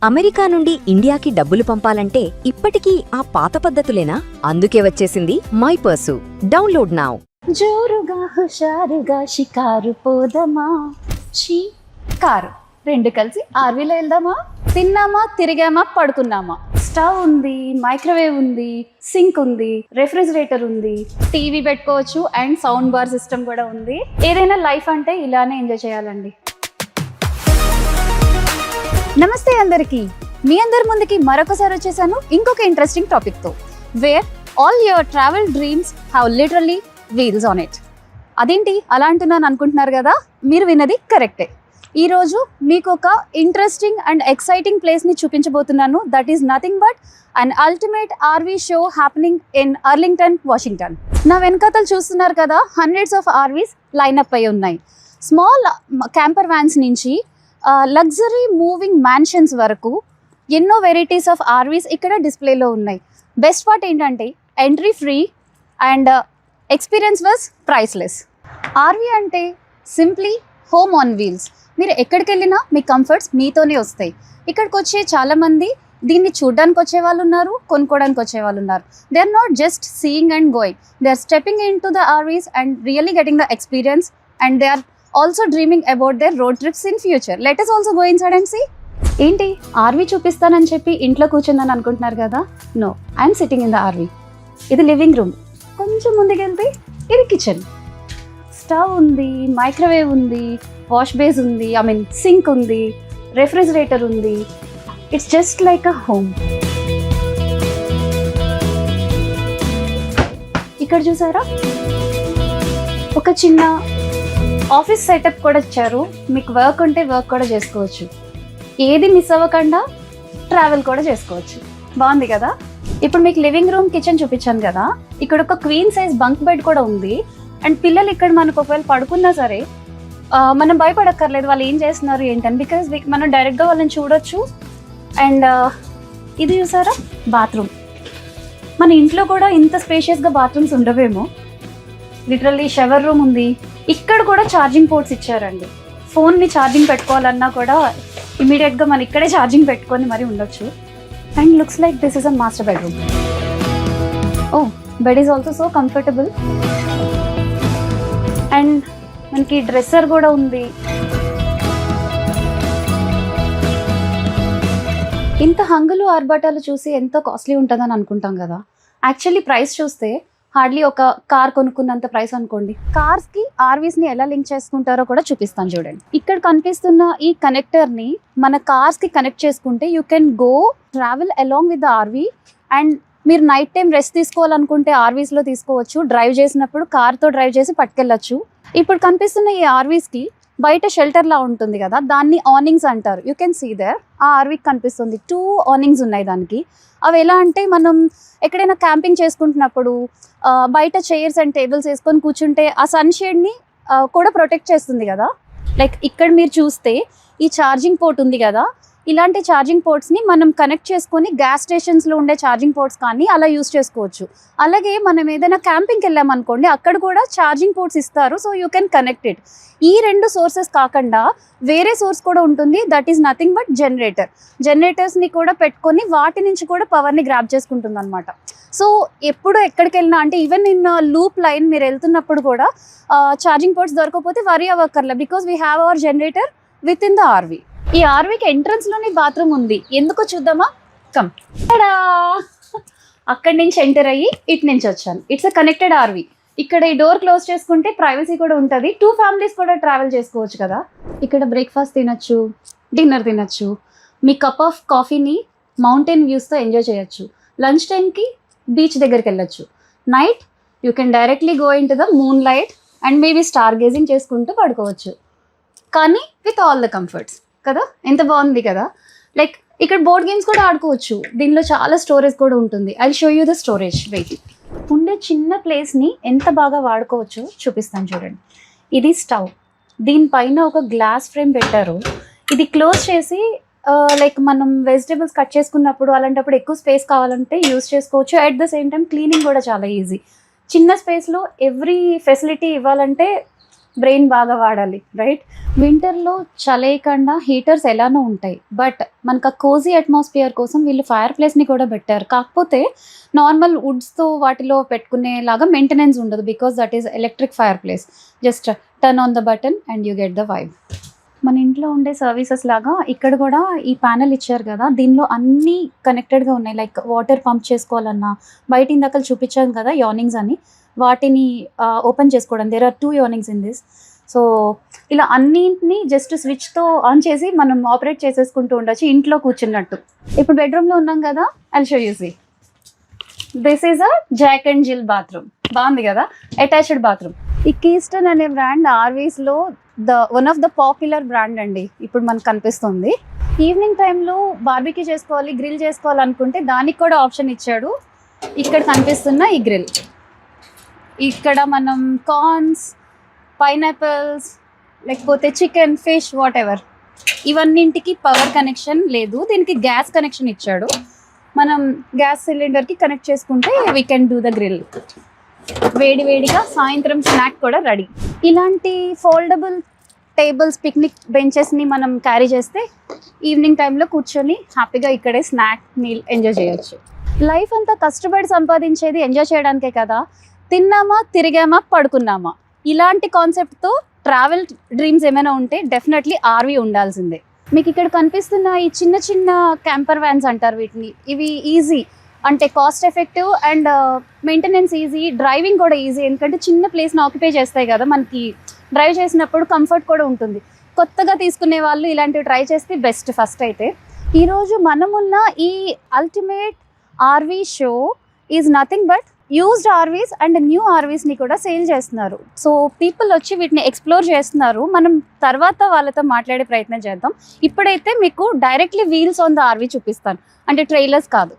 America నుండి ఇండియాకి డబ్బులు పంపాలంటే ఇప్పటికీ ఆ పాత పద్ధతులేనా? అందుకే వచ్చేసింది మై పర్సు. Download now. జోరుగా హుషారుగా షికారు పోదమా, కారు రెండు కలిసి ఆర్వీలో వెళ్దామా? తిన్నామా, తిరిగామా, పడుకున్నామా? స్టవ్ ఉంది, మైక్రోవేవ్ ఉంది, సింక్ ఉంది, రెఫ్రిజిరేటర్ ఉంది, టీవీ పెట్టుకోవచ్చు అండ్ సౌండ్ బార్ సిస్టమ్ కూడా ఉంది. ఏదైనా లైఫ్ అంటే ఇలానే ఎంజాయ్ చేయాలండి. నమస్తే అందరికీ, మీ అందరి ముందుకి మరొకసారి వచ్చేసాను ఇంకొక ఇంట్రెస్టింగ్ టాపిక్తో. Where all your travel dreams have literally wheels on it. అదేంటి అలా అంటున్నాను అనుకుంటున్నారు కదా? మీరు విన్నది కరెక్టే. ఈరోజు మీకు ఒక ఇంట్రెస్టింగ్ అండ్ ఎక్సైటింగ్ ప్లేస్ని చూపించబోతున్నాను. That is nothing but an ultimate RV show happening in Arlington, Washington. నా వెనకాతలు చూస్తున్నారు కదా, హండ్రెడ్స్ ఆఫ్ ఆర్వీస్ లైనప్ అయి ఉన్నాయి. స్మాల్ క్యాంపర్ వ్యాన్స్ నుంచి లగ్జరీ మూవింగ్ మ్యాన్షన్స్ వరకు ఎన్నో వెరైటీస్ ఆఫ్ ఆర్వీస్ ఇక్కడ డిస్ప్లేలో ఉన్నాయి. బెస్ట్ పార్ట్ ఏంటంటే entry free and experience was priceless. RV అంటే సింప్లీ హోమ్ ఆన్ వీల్స్. మీరు ఎక్కడికి వెళ్ళినా మీ కంఫర్ట్స్ మీతోనే వస్తాయి. ఇక్కడికి వచ్చే చాలామంది దీన్ని చూడడానికి వచ్చే వాళ్ళు ఉన్నారు, కొనుక్కోవడానికి వచ్చే వాళ్ళు ఉన్నారు. They are not just seeing and going, they are stepping into the RVs and really getting the experience and they are also dreaming about their road trips in future. Let us also go inside and see. ఏంటి RV చూపిస్తానని చెప్పి ఇంట్లో కూర్చుందని అనుకుంటున్నారు కదా? No, I'm sitting in the RV. ఇది living room. కొంచెం ముందుకెళ్తే ఇది కిచెన్. స్టవ్ ఉంది, మైక్రోవేవ్ ఉంది, వాష్ బేస్ ఉంది, సింక్ ఉంది, రెఫ్రిజిరేటర్ ఉంది. It's just like a home. ఇక్కడ చూసారా, ఒక చిన్న ఆఫీస్ సెటప్ కూడా ఇచ్చారు. మీకు వర్క్ ఉంటే వర్క్ కూడా చేసుకోవచ్చు, ఏది మిస్ అవ్వకుండా ట్రావెల్ కూడా చేసుకోవచ్చు. బాగుంది కదా? ఇప్పుడు మీకు లివింగ్ రూమ్, కిచెన్ చూపించాను కదా, ఇక్కడ ఒక క్వీన్ సైజ్ బంక్ బెడ్ కూడా ఉంది. అండ్ పిల్లలు ఇక్కడ మనకు ఒకవేళ పడుకున్నా సరే మనం భయపడక్కర్లేదు వాళ్ళు ఏం చేస్తున్నారు ఏంటని, బికాజ్ మనం డైరెక్ట్గా వాళ్ళని చూడొచ్చు. అండ్ ఇది చూసారా, బాత్రూమ్. మన ఇంట్లో కూడా ఇంత స్పేషియస్గా బాత్రూమ్స్ ఉండవేమో. లిటరల్లీ షవర్ రూమ్ ఉంది. ఇక్కడ కూడా ఛార్జింగ్ పోర్ట్స్ ఇచ్చారండి. ఫోన్ని ఛార్జింగ్ పెట్టుకోవాలన్నా కూడా ఇమీడియట్గా మనం ఇక్కడే ఛార్జింగ్ పెట్టుకొని మరి ఉండొచ్చు. And looks like this is a master bedroom. Oh, bed is also so comfortable. And మనకి డ్రెస్సర్ కూడా ఉంది. ఇంత హంగులు ఆర్భాటాలు చూసి ఎంతో కాస్ట్లీ ఉంటుందని అనుకుంటాం కదా. యాక్చువల్లీ ప్రైస్ చూస్తే హార్డ్లీ ఒక కార్ కొనుక్కున్నంత ప్రైస్ అనుకోండి. కార్స్కి ఆర్వీస్ని ఎలా లింక్ చేసుకుంటారో కూడా చూపిస్తాను చూడండి. ఇక్కడ కనిపిస్తున్న ఈ కనెక్టర్ని మన కార్స్కి కనెక్ట్ చేసుకుంటే you can go travel along with the RV. And మీరు నైట్ టైం రెస్ట్ తీసుకోవాలనుకుంటే ఆర్వీస్లో తీసుకోవచ్చు. డ్రైవ్ చేసినప్పుడు కార్తో డ్రైవ్ చేసి పట్టుకెళ్ళచ్చు. ఇప్పుడు కనిపిస్తున్న ఈ ఆర్వీస్కి బయట షెల్టర్లా ఉంటుంది కదా, దాన్ని ఆనింగ్స్ అంటారు. You can see there. ఆ ఆర్వీకి కనిపిస్తుంది 2 ఆనింగ్స్ ఉన్నాయి దానికి. అవి ఎలా అంటే మనం ఎక్కడైనా క్యాంపింగ్ చేసుకుంటున్నప్పుడు బయట చైర్స్ అండ్ టేబుల్స్ వేసుకొని కూర్చుంటే ఆ సన్షేడ్ని కూడా ప్రొటెక్ట్ చేస్తుంది కదా. లైక్ ఇక్కడ మీరు చూస్తే ఈ ఛార్జింగ్ పోర్ట్ ఉంది కదా, ఇలాంటి ఛార్జింగ్ పోర్ట్స్ని మనం కనెక్ట్ చేసుకొని గ్యాస్ స్టేషన్స్లో ఉండే ఛార్జింగ్ పోర్ట్స్ కానీ అలా యూస్ చేసుకోవచ్చు. అలాగే మనం ఏదైనా క్యాంపింగ్కి వెళ్ళామనుకోండి, అక్కడ కూడా ఛార్జింగ్ పోర్ట్స్ ఇస్తారు. So you can connect it. ఈ 2 సోర్సెస్ కాకుండా వేరే సోర్స్ కూడా ఉంటుంది. That is nothing but generator. జనరేటర్స్ని కూడా పెట్టుకొని వాటి నుంచి కూడా పవర్ని గ్రాప్ చేసుకుంటుంది అనమాట. సో ఎప్పుడు ఎక్కడికి వెళ్ళినా అంటే ఈవెన్ ఇన్ లూప్ లైన్ మీరు వెళ్తున్నప్పుడు కూడా ఛార్జింగ్ పోర్ట్స్ దొరకకపోతే వరీ అవ్వక్కర్లే, because we have our generator within the RV. ఈ ఆర్వీకి ఎంట్రన్స్లోనే బాత్రూమ్ ఉంది. ఎందుకో చూద్దామా? కమ్. అక్కడి నుంచి ఎంటర్ అయ్యి ఇటు నుంచి వచ్చాను. It's a connected RV. ఇక్కడ ఈ డోర్ క్లోజ్ చేసుకుంటే ప్రైవసీ కూడా ఉంటుంది. 2 ఫ్యామిలీస్ కూడా ట్రావెల్ చేసుకోవచ్చు కదా. ఇక్కడ బ్రేక్ఫాస్ట్ తినచ్చు, డిన్నర్ తినచ్చు, మీ కప్ ఆఫ్ కాఫీని మౌంటైన్ వ్యూస్తో ఎంజాయ్ చేయొచ్చు. లంచ్ టైంకి బీచ్ దగ్గరికి వెళ్ళొచ్చు. Night you can directly go in to the moon light and maybe star gazing చేసుకుంటూ పడుకోవచ్చు. కానీ విత్ ఆల్ ద కంఫర్ట్స్ కదా. ఎంత బాగుంది కదా. లైక్ ఇక్కడ బోర్డ్ గేమ్స్ కూడా ఆడుకోవచ్చు. దీనిలో చాలా స్టోరేజ్ కూడా ఉంటుంది. I show you the storage. Wait. ఉండే చిన్న ప్లేస్ని ఎంత బాగా వాడుకోవచ్చో చూపిస్తాను చూడండి. ఇది స్టవ్. దీనిపైన ఒక గ్లాస్ ఫ్రేమ్ పెట్టారు. ఇది క్లోజ్ చేసి లైక్ మనం వెజిటేబుల్స్ కట్ చేసుకున్నప్పుడు అలాంటప్పుడు ఎక్కువ స్పేస్ కావాలంటే యూస్ చేసుకోవచ్చు. At the same time cleaning కూడా చాలా ఈజీ. చిన్న స్పేస్లో ఎవ్రీ ఫెసిలిటీ ఇవ్వాలంటే బ్రెయిన్ బాగా వాడాలి, రైట్? వింటర్లో చలేయకుండా హీటర్స్ ఎలానో ఉంటాయి, బట్ మనకు ఆ కోజీ అట్మాస్ఫియర్ కోసం వీళ్ళు ఫైర్ ప్లేస్ని కూడా పెట్టారు. కాకపోతే నార్మల్ వుడ్స్తో వాటిలో పెట్టుకునేలాగా మెయింటెనెన్స్ ఉండదు, because that is electric fire place. Just turn on the button and you get the vibe. మన ఇంట్లో ఉండే సర్వీసెస్ లాగా ఇక్కడ కూడా ఈ ప్యానెల్ ఇచ్చారు కదా, దీనిలో అన్నీ కనెక్టెడ్గా ఉన్నాయి. లైక్ వాటర్ పంప్ చేసుకోవాలన్నా, బయట ఇందాక చూపించాను కదా యార్నింగ్స్ అని, వాటిని ఓపెన్ చేసుకోవడం. There are 2 awnings in this. So ఇలా అన్నింటినీ జస్ట్ స్విచ్తో ఆన్ చేసి మనం ఆపరేట్ చేసేసుకుంటూ ఉండొచ్చు ఇంట్లో కూర్చున్నట్టు. ఇప్పుడు బెడ్రూమ్లో ఉన్నాం కదా, I'll show you see. This is a Jack and Jill bathroom. బాగుంది కదా, అటాచ్డ్ బాత్రూమ్. ఈ కీస్టన్ అనే బ్రాండ్ ఆర్వీస్లో one of the popular brand అండి. ఇప్పుడు మనకు కనిపిస్తుంది. ఈవినింగ్ టైంలో బార్బిక్యూ చేసుకోవాలి, గ్రిల్ చేసుకోవాలనుకుంటే దానికి కూడా ఆప్షన్ ఇచ్చాడు. ఇక్కడ కనిపిస్తున్న ఈ గ్రిల్, ఇక్కడ మనం కార్న్స్, పైనాపిల్స్, లేకపోతే చికెన్, ఫిష్, వాట్ ఎవర్, ఇవన్నింటికి పవర్ కనెక్షన్ లేదు, దీనికి గ్యాస్ కనెక్షన్ ఇచ్చాడు. మనం గ్యాస్ సిలిండర్కి కనెక్ట్ చేసుకుంటే we can do the grill. వేడి వేడిగా సాయంత్రం స్నాక్ కూడా రెడీ. ఇలాంటి ఫోల్డబుల్ టేబుల్స్, పిక్నిక్ బెంచెస్ని మనం క్యారీ చేస్తే ఈవినింగ్ టైంలో కూర్చొని హ్యాపీగా ఇక్కడే స్నాక్ మీల్ ఎంజాయ్ చేయొచ్చు. లైఫ్ అంతా కష్టపడి సంపాదించేది ఎంజాయ్ చేయడానికే కదా, తిన్నామా, తిరిగామా, పడుకున్నామా, ఇలాంటి కాన్సెప్ట్తో ట్రావెల్ డ్రీమ్స్ ఏమైనా ఉంటే డెఫినెట్లీ ఆర్వీ ఉండాల్సిందే. మీకు ఇక్కడ కనిపిస్తున్న ఈ చిన్న చిన్న క్యాంపర్ వ్యాన్స్ అంటారు వీటిని. ఇవి ఈజీ, అంటే cost effective and maintenance easy, driving కూడా ఈజీ. ఎందుకంటే చిన్న ప్లేస్ని ఆక్యుపై చేస్తాయి కదా, మనకి డ్రైవ్ చేసినప్పుడు కంఫర్ట్ కూడా ఉంటుంది. కొత్తగా తీసుకునే వాళ్ళు ఇలాంటివి ట్రై చేస్తే బెస్ట్. ఫస్ట్ అయితే ఈరోజు మనమున్న ఈ ultimate RV show is nothing but used RVs and new ఆర్వీస్ని కూడా సేల్ చేస్తున్నారు. సో పీపుల్ వచ్చి వీటిని ఎక్స్ప్లోర్ చేస్తున్నారు. మనం తర్వాత వాళ్ళతో మాట్లాడే ప్రయత్నం చేద్దాం. ఇప్పుడైతే మీకు directly wheels on the RV చూపిస్తాను, అంటే ట్రైలర్స్ కాదు.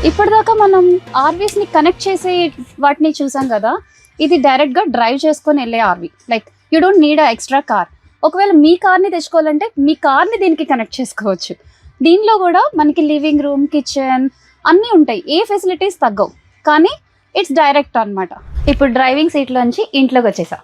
ఇప్పటిదాకా మనం ఆర్వీస్ని కనెక్ట్ చేసే వాటిని చూసాం కదా, ఇది డైరెక్ట్గా డ్రైవ్ చేసుకొని వెళ్ళే RV. Like you don't need a extra car. ఒకవేళ మీ కార్ని తెచ్చుకోవాలంటే మీ కార్ని దీనికి కనెక్ట్ చేసుకోవచ్చు. దీనిలో కూడా మనకి లివింగ్ రూమ్, కిచెన్ అన్నీ ఉంటాయి, ఏ ఫెసిలిటీస్ తగ్గవు, కానీ ఇట్స్ డైరెక్ట్ అనమాట. ఇప్పుడు డ్రైవింగ్ సీట్లోంచి ఇంట్లోకి వచ్చేసా.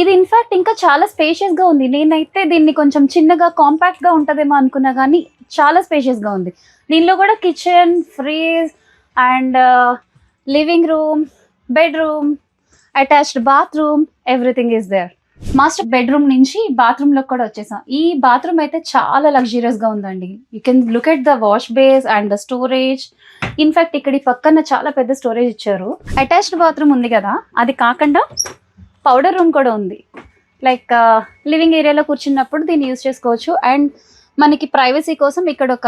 ఇది ఇన్ఫ్యాక్ట్ ఇంకా చాలా స్పేషియస్గా ఉంది. నేనైతే దీన్ని కొంచెం చిన్నగా కాంపాక్ట్గా ఉంటుందేమో అనుకున్నా, కానీ చాలా స్పేషియస్గా ఉంది. దీనిలో కూడా kitchen, fridge and living room, bedroom, attached bathroom, everything is there. Master bedroom నుంచి బాత్రూంలోకి కూడా వచ్చేసాం. ఈ బాత్రూమ్ అయితే చాలా లగ్జరియస్గా ఉందండి. You can look at the wash base and the storage. In fact ఇక్కడ పక్కన చాలా పెద్ద స్టోరేజ్ ఇచ్చారు. అటాచ్డ్ బాత్రూమ్ ఉంది కదా, అది కాకుండా పౌడర్ రూమ్ కూడా ఉంది. లైక్ లివింగ్ ఏరియాలో కూర్చున్నప్పుడు దీన్ని యూజ్ చేసుకోవచ్చు. అండ్ మనకి ప్రైవసీ కోసం ఇక్కడ ఒక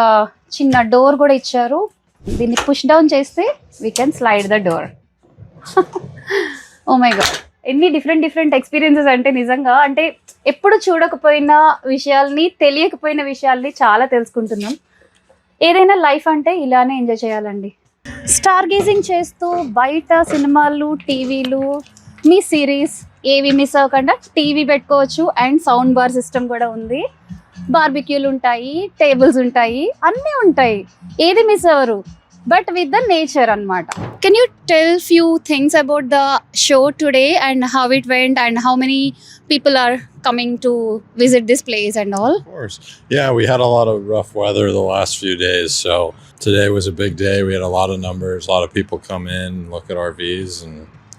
చిన్న డోర్ కూడా ఇచ్చారు. దీన్ని పుష్ డౌన్ చేస్తే we can slide the door. Oh my god, ఎన్ని డిఫరెంట్ ఎక్స్పీరియన్సెస్ అంటే నిజంగా, అంటే ఎప్పుడు చూడకపోయిన విషయాల్ని, తెలియకపోయిన విషయాల్ని చాలా తెలుసుకుంటున్నాం. ఏదైనా లైఫ్ అంటే ఇలానే ఎంజాయ్ చేయాలండి. స్టార్ గేజింగ్ చేస్తూ బయట సినిమాలు, టీవీలు, మీ సిరీస్ ఏవి మిస్ అవ్వకుండా టీవీ పెట్టుకోవచ్చు. అండ్ సౌండ్ బార్ సిస్టమ్ కూడా ఉంది. బార్బిక్యూలు ఉంటాయి, టేబుల్స్ ఉంటాయి, అన్నీ ఉంటాయి, ఏది మిస్ అవ్వరు. but with the nature anamata. Can you tell few things about the show today and how it went and how many people are coming to visit this place and all? Of course. Yeah, we had a lot of rough weather the last few days, so today was a big day. We had a lot of numbers, a lot of people come in, look at RVs, and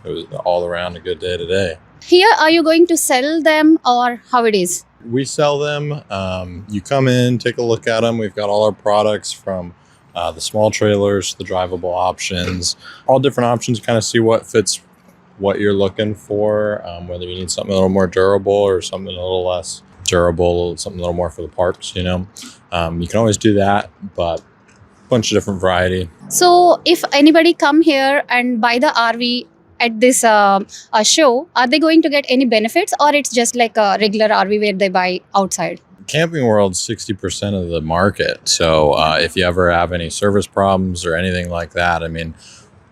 it was all around a good day today. Here, are you going to sell them or how it is? We sell them. You come in, take a look at them. We've got all our products from the small trailers, the drivable options, all different options, kind of see what fits what you're looking for, whether you need something a little more durable or something a little less durable, something a little more for the parks, you know. You can always do that, but a bunch of different variety. So if anybody come here and buy the RV at this show, are they going to get any benefits or it's just like a regular RV where they buy outside? Camping World's 60% of the market. So if you ever have any service problems or anything like that, I mean,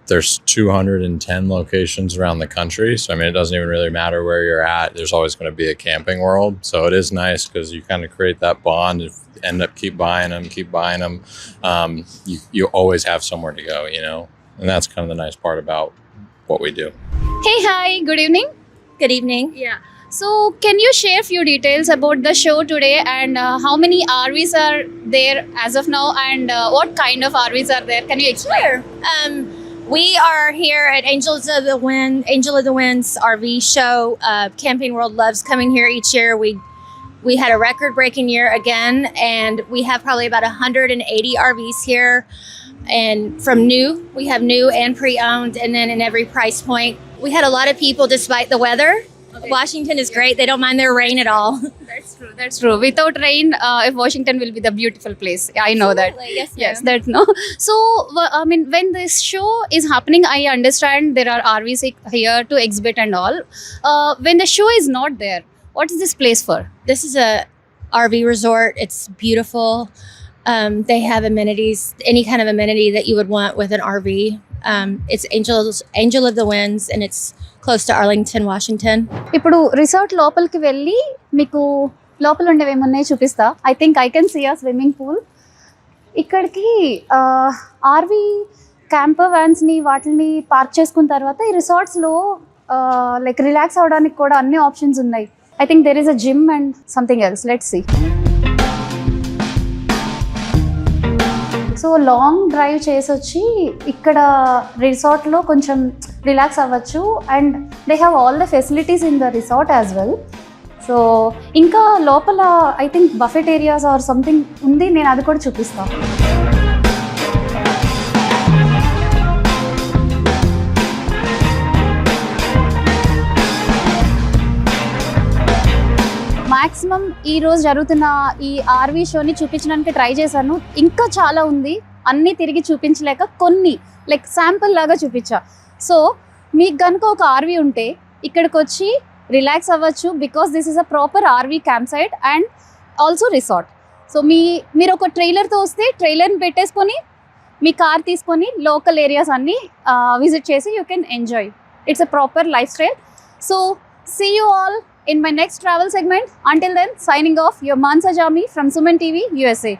there's 210 locations around the country. So, I mean, it doesn't even really matter where you're at. There's always going to be a camping world. So it is nice because you kind of create that bond. If you end up keep buying them, you always have somewhere to go, you know? And that's kind of the nice part about what we do. Hey, hi, good evening. Good evening. Yeah. So, can you share a few details about the show today and how many RVs are there as of now and what kind of RVs are there? Can you explain? We are here at Angel of the Winds RV show. Camping World loves coming here each year. We had a record-breaking year again, and we have probably about 180 RVs here. And from new, we have new and pre-owned, and then in every price point. We had a lot of people despite the weather. Okay. Washington is great. They don't mind their rain at all. That's true. Without rain, if Washington will be the beautiful place. I know that. Yes, Yes, that's no. So, I mean, when this show is happening, I understand there are RVs here to exhibit and all. When the show is not there, what is this place for? This is a RV resort. It's beautiful. They have amenities, any kind of amenity that you would want with an RV. It's Angel of the Winds, and it's close to Arlington, Washington. ఇప్పుడు resort లోపలికి వెళ్ళి మీకు లోపల ఉండేవి ఏమున్నాయి చూపిస్తా. I think I can see a swimming pool. ఇక్కడికి RV camper వ్యాన్స్ని వాటిని పార్క్ చేసుకున్న తర్వాత ఈ రిసార్ట్స్లో లైక్ రిలాక్స్ అవడానికి కూడా అన్ని ఆప్షన్స్ ఉన్నాయి. I think there is a gym and something else. Let's see. So long drive చేసి వచ్చి ఇక్కడ రిసార్ట్లో కొంచెం రిలాక్స్ అవ్వచ్చు and they have all the facilities in the resort as well. So ఇంకా లోపల I think buffet areas or something ఉంది, నేను అది కూడా చూపిస్తాను. మ్యాక్సిమం ఈ రోజు జరుగుతున్న ఈ ఆర్వీ షోని చూపించడానికి ట్రై చేశాను. ఇంకా చాలా ఉంది, అన్నీ తిరిగి చూపించలేక కొన్ని లైక్ శాంపుల్ లాగా చూపించా. సో మీకు కనుక ఒక ఆర్వీ ఉంటే ఇక్కడికి వచ్చి రిలాక్స్ అవ్వచ్చు because this is a proper RV campsite and also resort. So మీరు ఒక ట్రైలర్తో వస్తే ట్రైలర్ని పెట్టేసుకొని మీ కార్ తీసుకొని లోకల్ ఏరియాస్ అన్నీ విజిట్ చేసి you can enjoy. It's a proper lifestyle. So see you all in my next travel segment. Until then, signing off, your Mansa Jami from Suman TV, USA.